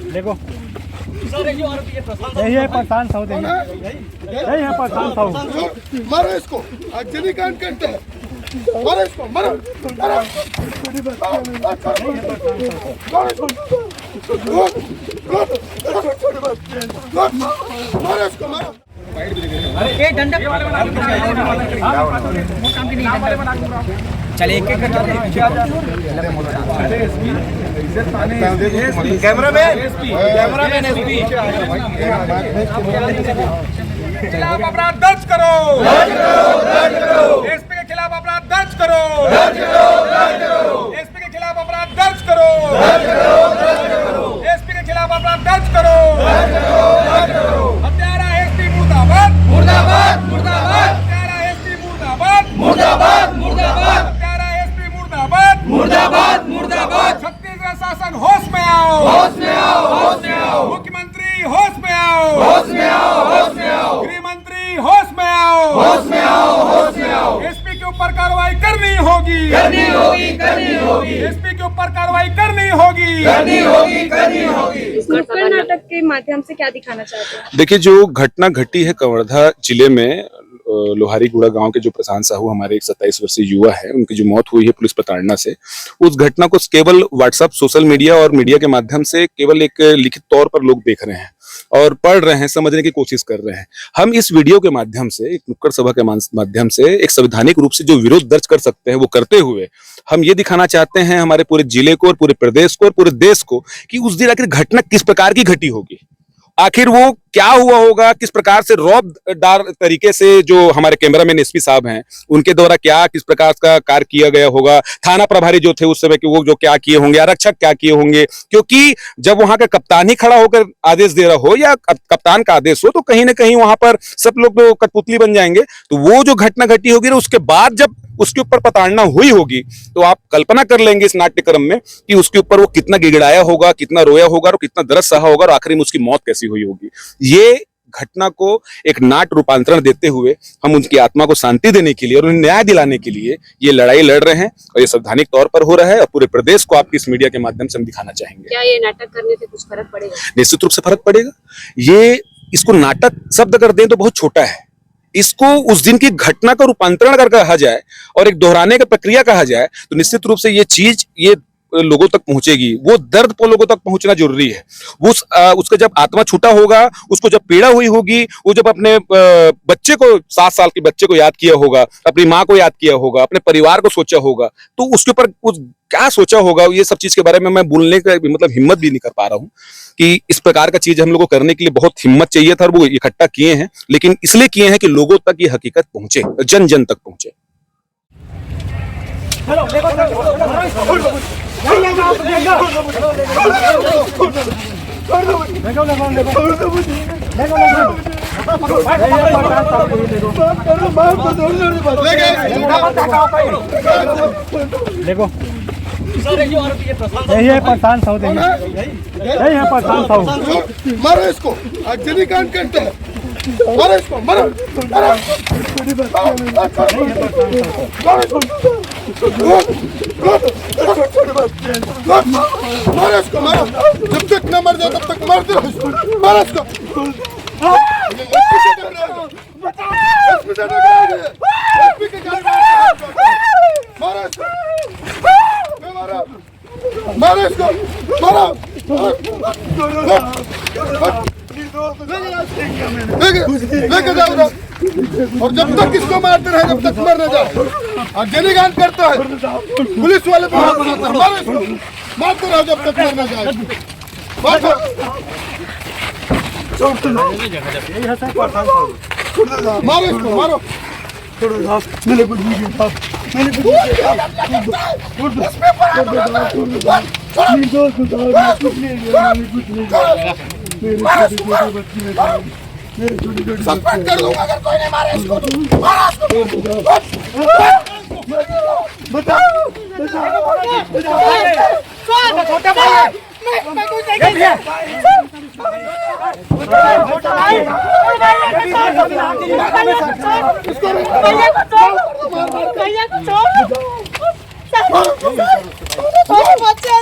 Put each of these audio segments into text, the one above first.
देखो यही है परेशान साहू, यही है परेशान साहू। मारो इसको, अजनी कांड करते हैं, मारो इसको, मारो मारो मारो इसको, मारो। चले एक एक कैमरामैन एसपी खिलाफ अपराध दर्ज करो, एसपी के खिलाफ अपराध दर्ज करो, एसपी के खिलाफ अपराध दर्ज करो, एसपी के खिलाफ अपराध दर्ज करो। हत्यारा एसपी मुर्दाबाद, मुर्दाबाद, मुर्दाबाद। हत्यारा एसपी मुर्दाबाद, मुर्दाबाद, मुर्दाबाद। हत्यारा एसपी मुर्दाबाद, मुर्दाबाद, मुर्दाबाद। छत्तीसगढ़ शासन होश में आओ, होश में आओ, होश में आओ। मुख्यमंत्री होश में आओ, होश में आओ, होश में आओ। गृह मंत्री होश में आओ, होश में आओ, होश में आओ। एसपी के ऊपर कार्रवाई करनी होगी, करनी होगी, करनी होगी। एसपी के ऊपर कार्रवाई करनी होगी, करनी होगी, करनी होगी। नुक्कड़ नाटक के माध्यम से क्या दिखाना चाहते हैं? देखिए, जो घटना घटी है कवर्धा जिले में लोहारीगुड़ा गांव के जो प्रशांत साहू हमारे एक 27 वर्षीय युवा है, उनकी जो मौत हुई है पुलिस प्रताड़ना से, उस घटना को केवल व्हाट्सएप, सोशल मीडिया और मीडिया के माध्यम से केवल एक लिखित तौर पर लोग देख रहे हैं और पढ़ रहे हैं, समझने की कोशिश कर रहे हैं। हम इस वीडियो के माध्यम से, एक नुक्कड़ सभा के माध्यम से एक संवैधानिक रूप से जो विरोध दर्ज कर सकते हैं वो करते हुए हम ये दिखाना चाहते हैं हमारे पूरे जिले को और पूरे प्रदेश को और पूरे देश को कि उस दिन आखिर घटना किस प्रकार की घटी होगी, आखिर वो क्या हुआ होगा, किस प्रकार से रौबदार तरीके से जो हमारे कैमरामैन एसपी साहब हैं उनके द्वारा क्या किस प्रकार का कार्य किया गया होगा, थाना प्रभारी जो थे उस समय के वो जो क्या किए होंगे, आरक्षक क्या किए होंगे। क्योंकि जब वहां का कप्तान ही खड़ा होकर आदेश दे रहा हो या कप्तान का आदेश हो तो कहीं ना कहीं वहां पर सब लोग तो कठपुतली बन जाएंगे। तो वो जो घटना घटी होगी उसके बाद जब उसके ऊपर प्रताड़ना हुई होगी तो आप कल्पना कर लेंगे इस नाट्यक्रम में कि उसके ऊपर वो कितना गिड़गिड़ाया होगा, कितना रोया होगा और कितना दर्द सहा होगा और आखिरी में उसकी मौत कैसी हुई होगी। ये घटना को एक नाट्य रूपांतरण देते हुए हम उनकी आत्मा को शांति देने के लिए और उन्हें न्याय दिलाने के लिए ये लड़ाई लड़ रहे हैं और ये संवैधानिक तौर पर हो रहा है और पूरे प्रदेश को आपकी इस मीडिया के माध्यम से हम दिखाना चाहेंगे। क्या ये नाटक करने से कुछ फर्क पड़ेगा? निश्चित रूप से फर्क पड़ेगा। ये इसको नाटक शब्द कर दें तो बहुत छोटा है, इसको उस दिन की घटना का रूपांतरण अगर कहा जाए और एक दोहराने का प्रक्रिया कहा जाए तो निश्चित रूप से ये चीज ये लोगों तक पहुंचेगी। वो दर्द को लोगों तक पहुंचना जरूरी है। वो उसका जब आत्मा छूटा होगा, उसको जब पीड़ा हुई होगी, वो जब अपने बच्चे को 7 साल के बच्चे को याद किया होगा, अपनी माँ को याद किया होगा, अपने परिवार को सोचा होगा, तो उसके ऊपर क्या सोचा होगा, ये सब चीज के बारे में मैं बोलने का मतलब हिम्मत भी नहीं कर पा रहा हूँ कि इस प्रकार का चीज हम लोगों को करने के लिए बहुत हिम्मत चाहिए था और वो इकट्ठा किए हैं, लेकिन इसलिए किए हैं कि लोगों तक ये हकीकत पहुंचे, जन जन तक पहुंचे। देखो यही है परेशान साहू, यही है परेशान साहू। मारो इसको, अजनी कांड करते हैं, मारो इसको, मारो मारो मारो इसको, मारो जब तक न मर जाए तब तक मारते रहो इसको, मारो इसको। मारो इसको, मारो इसको, मारो लेके जाओ और जब तक इसको मारते रहे जब तक मर न जाए। और जनीगान करता है पुलिस वाले मारो इसको, मारते रहो जब तक मर न जाए। मारो इसको, मारो। मैंने कुछ नहीं किया, मैंने कुछ नहीं किया, सस्पेंड कर दूंगा अगर कोई नहीं मारे इसको। बताओ मैं कुछ नहीं किया भैया को छोटे बच्चे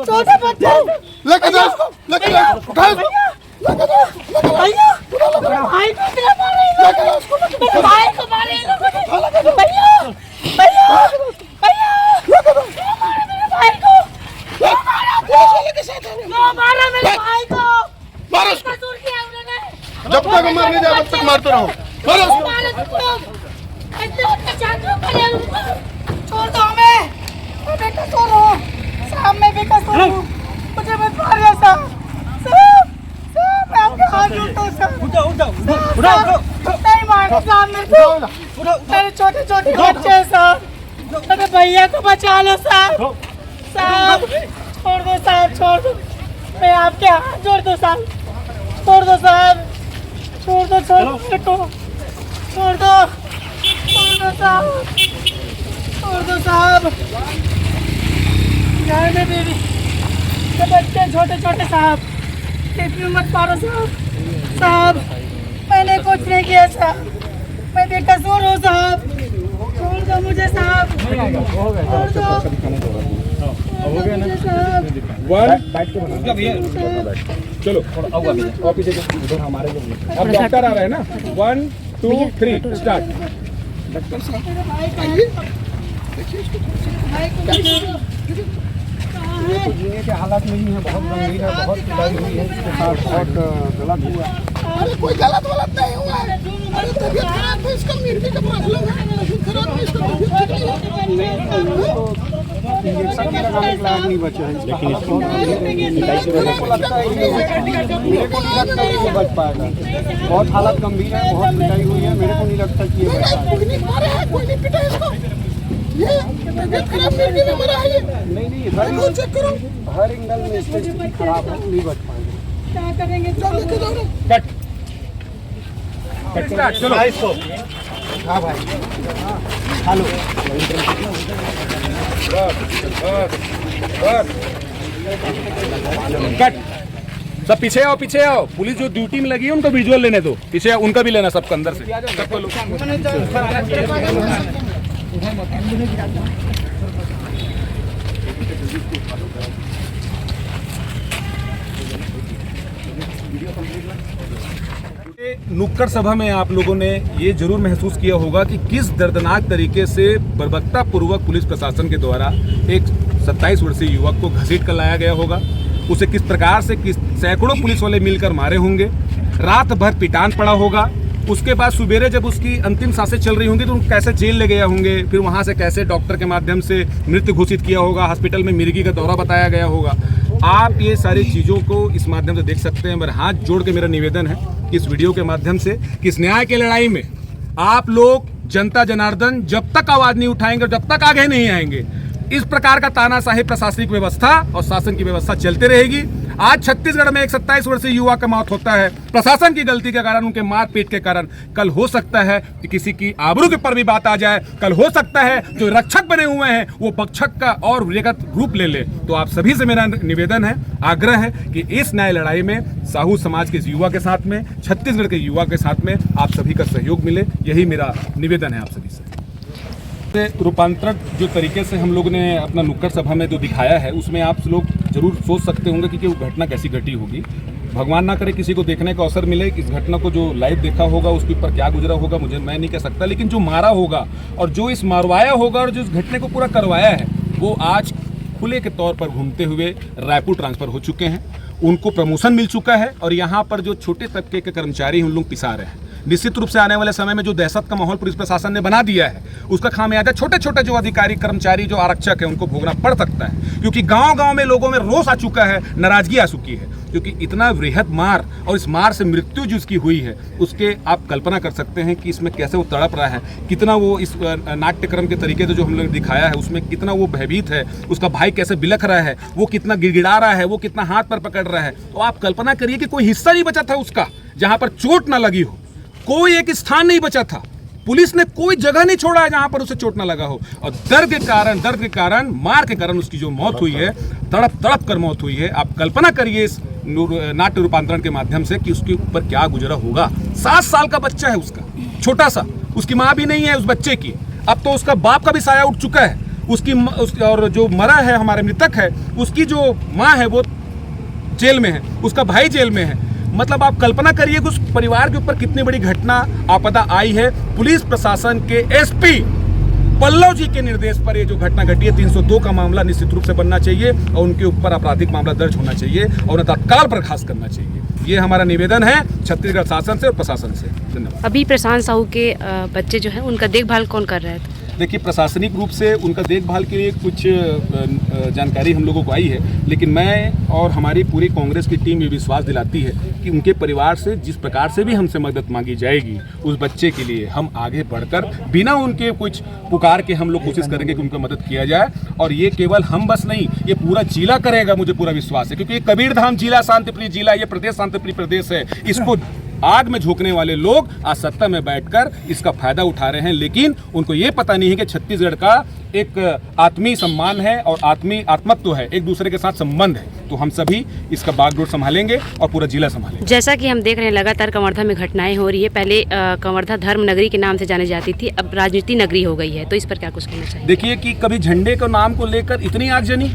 छोटे बच्चे लेके जाओ लेके जाओ उठाओ भैया भाई को क्या मारे मेरे भाई को मारे भैया भैया भैया क्यों मारे मेरे भाई को क्यों मारा मेरे भाई को मारो उसको कसूर किया उन्होंने जब तक मर नहीं जाए तब तक मारते रहो मारो उसको मारो तुम ऐसे अत्याचार क्यों करे उनको छोड़ दो हमें मैं बेकसूर हूँ साहब मैं बेकसूर हूँ मुझे मत मारिए साहब साहब मैं आपके हाथ जोड़ता हूँ साहब नहीं मारो साहब मेरे छोटे छोटे बच्चे हैं साहब मेरे भैया को बचा लो साहब साहब छोड़ दो साहब छोड़ दो मैं आपके हाथ जोड़ दो साहब छोड़ दो साहब छोड़ दो मेरे को छोड़ दो साहब छोड़ दो साहब घर में बीवी के बच्चे छोटे छोटे साहब इतनी मत मारो साहब साहब मैंने कुछ नहीं किया साहब मैं बेकसूर हूँ साहब छोड़ दो मुझे साहब छोड़ दो मुझे साहब चलो और पीछे हमारे अब डॉक्टर आ रहे हैं ना 1 2 3 स्टार्ट जीने के हालात नहीं है बहुत गंभीर है बहुत पिटाई हुई है इसके साथ बहुत गलत हुआ अरे कोई गलत नहीं हुआ है अरे तबीयत खराब है इसका मिर्गी का प्रॉब्लम है खराब है इसका इंजेक्शन लगाने के लायक नहीं बचे हैं लेकिन इसको लगता है मेरे को नहीं लगता कि ये बच पाएगा बहुत हालत गंभीर है बहुत पिटाई हुई है मेरे को नहीं लगता कि ये बच पाएगा कोई नहीं मारा है कोई नहीं पिटा इसको ये तबीयत खराब मिर्गी में मरा है नहीं चेक करो हर एंगल में स्थिति खराब है नहीं बच पाएगा क्या करेंगे लेके जाओ कट स्टार्ट चलो इसको हाँ भाई हेलो कट सब पीछे आओ पुलिस जो ड्यूटी में लगी है उनको विजुअल लेने दो पीछे उनका भी लेना सबको अंदर से सबको लो नुक्कड़ सभा में आप लोगों ने ये जरूर महसूस किया होगा कि किस दर्दनाक तरीके से बर्बरता पूर्वक पुलिस प्रशासन के द्वारा एक 27 वर्षीय युवक को घसीट कर लाया गया होगा। उसे किस प्रकार से सैकड़ों पुलिस वाले मिलकर मारे होंगे, रात भर पिटान पड़ा होगा। उसके बाद सुबेरे जब उसकी अंतिम सांसें चल रही होंगी तो कैसे जेल ले गए होंगे, फिर वहां से कैसे डॉक्टर के माध्यम से मृत्यु घोषित किया होगा, हॉस्पिटल में मिर्गी का दौरा बताया गया होगा। आप ये सारी चीज़ों को इस माध्यम से देख सकते हैं। मेरा हाथ जोड़ के मेरा निवेदन है कि इस वीडियो के माध्यम से कि इस न्याय की लड़ाई में आप लोग जनता जनार्दन जब तक आवाज़ नहीं उठाएंगे, जब तक आगे नहीं आएंगे, इस प्रकार का तानाशाही प्रशासनिक व्यवस्था और शासन की व्यवस्था चलती रहेगी। आज छत्तीसगढ़ में एक 27 वर्षीय युवा का मौत होता है प्रशासन की गलती के कारण, उनके मारपीट के कारण। कल हो सकता है कि किसी की आबरू के पर भी बात आ जाए, कल हो सकता है जो रक्षक बने हुए हैं वो भक्षक का और व्यक्तिगत रूप ले ले। तो आप सभी से मेरा निवेदन है, आग्रह है कि इस न्याय लड़ाई में साहू समाज के युवा के साथ में, छत्तीसगढ़ के युवा के साथ में आप सभी का सहयोग मिले, यही मेरा निवेदन है आप सभी से। रूपांतरण जो तरीके से हम लोग ने अपना नुक्कड़ सभा में जो दिखाया है उसमें आप लोग जरूर सोच सकते होंगे कि वो घटना कैसी घटी होगी। भगवान ना करे किसी को देखने का अवसर मिले, इस घटना को जो लाइव देखा होगा उसके ऊपर क्या गुजरा होगा मुझे मैं नहीं कह सकता, लेकिन जो मारा होगा और जो इस मारवाया होगा और जो इस घटने को पूरा करवाया है वो आज खुले के तौर पर घूमते हुए रायपुर ट्रांसफर हो चुके हैं। उनको प्रमोशन मिल चुका है और यहाँ पर जो छोटे तबके के कर्मचारी हैं उन लोग पिसा रहे हैं। निश्चित रूप से आने वाले समय में जो दहशत का माहौल पुलिस प्रशासन ने बना दिया है उसका खामियाजा छोटे छोटे जो अधिकारी कर्मचारी जो आरक्षक है उनको भोगना पड़ सकता है, क्योंकि गांव-गांव में लोगों में रोष आ चुका है, नाराजगी आ चुकी है, क्योंकि इतना वृहद मार और इस मार से मृत्यु जो उसकी हुई है उसके आप कल्पना कर सकते हैं कि इसमें कैसे वो तड़प रहा है, कितना वो इस नाट्यक्रम के तरीके से जो हम लोग दिखाया है उसमें कितना वो भयभीत है, उसका भाई कैसे बिलख रहा है, वो कितना गिड़गिड़ा रहा है, वो कितना हाथ पर पकड़ रहा है। तो आप कल्पना करिए कि कोई हिस्सा नहीं बचा था उसका जहाँ पर चोट ना लगी हो, कोई एक स्थान नहीं बचा था पुलिस ने कोई जगह नहीं छोड़ा है जहां पर उसे चोट ना लगा हो, और दर्द के कारण मार के कारण उसकी जो मौत हुई है, तड़प तड़प कर मौत हुई है। आप कल्पना करिए इस नाट्य रूपांतरण के माध्यम से कि उसके ऊपर क्या गुजरा होगा। 7 साल का बच्चा है उसका, छोटा सा, उसकी माँ भी नहीं है उस बच्चे की, अब तो उसका बाप का भी साया उठ चुका है, और जो मरा है, हमारे मृतक है, उसकी जो माँ है वो जेल में है, उसका भाई जेल में है। मतलब आप कल्पना करिए कि उस परिवार के ऊपर कितनी बड़ी घटना आपदा आई है। पुलिस प्रशासन के एसपी पल्लव जी के निर्देश पर ये जो घटना घटी है, 302 का मामला निश्चित रूप से बनना चाहिए और उनके ऊपर आपराधिक मामला दर्ज होना चाहिए और उन्हें तत्काल बर्खास्त करना चाहिए। ये हमारा निवेदन है छत्तीसगढ़ शासन से और प्रशासन से। धन्यवाद। अभी प्रशांत साहू के बच्चे जो हैं उनका देखभाल कौन कर रहा है? देखिए, प्रशासनिक रूप से उनका देखभाल के लिए कुछ जानकारी हम लोगों को आई है, लेकिन मैं और हमारी पूरी कांग्रेस की टीम ये विश्वास दिलाती है कि उनके परिवार से जिस प्रकार से भी हमसे मदद मांगी जाएगी, उस बच्चे के लिए हम आगे बढ़कर बिना उनके कुछ पुकार के हम लोग कोशिश करेंगे कि उनका मदद किया जाए। और ये केवल हम बस नहीं, ये पूरा जिला करेगा, मुझे पूरा विश्वास है, क्योंकि ये कबीरधाम जिला शांतिप्रिय जिला, ये प्रदेश शांतिप्रिय प्रदेश है। इसको आग में झोंकने वाले लोग आज सत्ता में बैठकर इसका फायदा उठा रहे हैं, लेकिन उनको ये पता नहीं है कि छत्तीसगढ़ का एक आत्मीय सम्मान है और आत्मत्व है, एक दूसरे के साथ संबंध है। तो हम सभी इसका बागडोर संभालेंगे और पूरा जिला संभालेंगे। जैसा कि हम देख रहे हैं लगातार कवर्धा में घटनाएं हो रही है। पहले कवर्धा धर्म नगरी के नाम से जानी जाती थी, अब राजनीति नगरी हो गई है, तो इस पर क्या कुछ कहना चाहिए? देखिए कि कभी झंडे के नाम को लेकर इतनी आगजनी,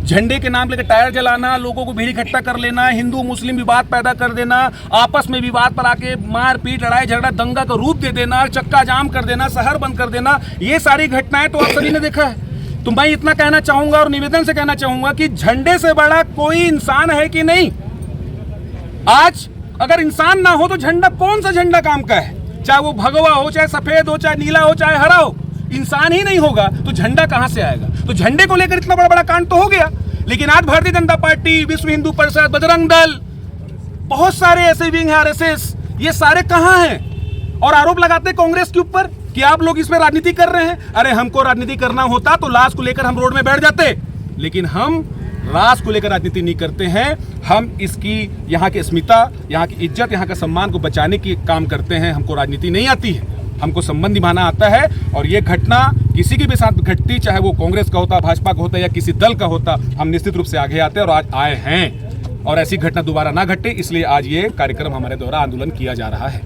झंडे के नाम लेकर टायर जलाना, लोगों को भीड़ इकट्ठा कर लेना, हिंदू मुस्लिम विवाद पैदा कर देना, आपस में विवाद पर आके मारपीट, लड़ाई झगड़ा, दंगा का रूप दे देना, चक्का जाम कर देना, शहर बंद कर देना, ये सारी घटनाएं तो आप सभी ने देखा है। तो मैं इतना कहना चाहूंगा और निवेदन से कहना चाहूंगा कि झंडे से बड़ा कोई इंसान है कि नहीं? आज अगर इंसान ना हो तो झंडा कौन सा झंडा काम का है? चाहे वो भगवा हो, चाहे सफेद हो, चाहे नीला हो, चाहे हरा हो, इंसान ही नहीं होगा तो झंडा कहां से आएगा? तो झंडे को लेकर इतना बड़ा कांड तो हो गया, लेकिन आज भारतीय जनता पार्टी, विश्व हिंदू परिषद, बजरंग दल, बहुत सारे ऐसे विंग है, आरएसएस, ये सारे कहां हैं? और आरोप लगाते कांग्रेस के ऊपर कि आप लोग इसमें राजनीति कर रहे हैं। अरे हमको राजनीति करना होता तो लाश को लेकर हम रोड में बैठ जाते, लेकिन हम राज को लेकर राजनीति नहीं करते हैं। हम इसकी यहाँ की अस्मिता, यहाँ की इज्जत, यहाँ का सम्मान को बचाने की काम करते हैं। हमको राजनीति नहीं आती है, हमको संबंध निभाना आता है। और ये घटना किसी के भी साथ घटती, चाहे वो कांग्रेस का होता, भाजपा का होता या किसी दल का होता, हम निश्चित रूप से आगे आते हैं और आज आए हैं। और ऐसी घटना दोबारा ना घटे, इसलिए आज ये कार्यक्रम हमारे द्वारा आंदोलन किया जा रहा है।